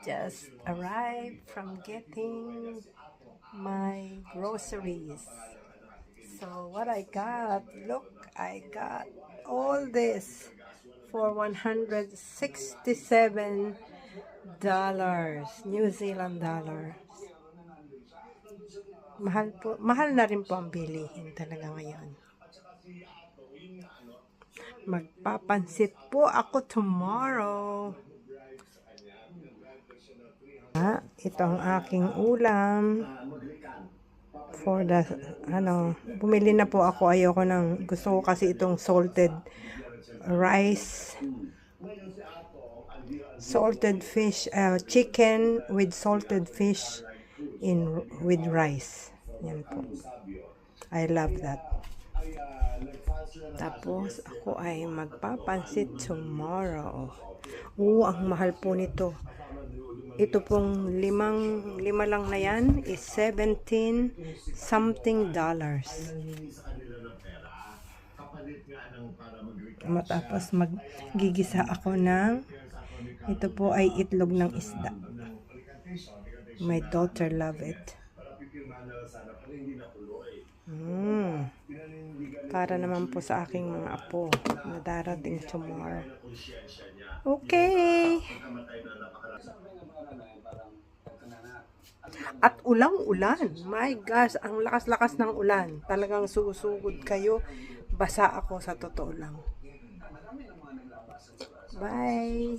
just arrived from getting my groceries. So what I got, look, I got all this for $167 New Zealand dollars. Mahal na rin po ang bilihin talaga ngayon. Magpapansit po ako tomorrow. Ito ang aking ulam. For the, bumili na po ako. Gusto ko kasi itong salted rice. Salted fish, chicken with salted fish with rice. Yan po. I love that. Tapos, ako ay magpapansit tomorrow. Ang mahal po nito. Ito pong lima lang na yan is $17 something. Matapos maggigisa ako ng, ito po ay itlog ng isda. My daughter love it. Para naman po sa aking mga apo na darating tomorrow. Okay. At ulang-ulan. My gosh, ang lakas-lakas ng ulan. Talagang susugod kayo. Basa ako sa totoo lang. Bye.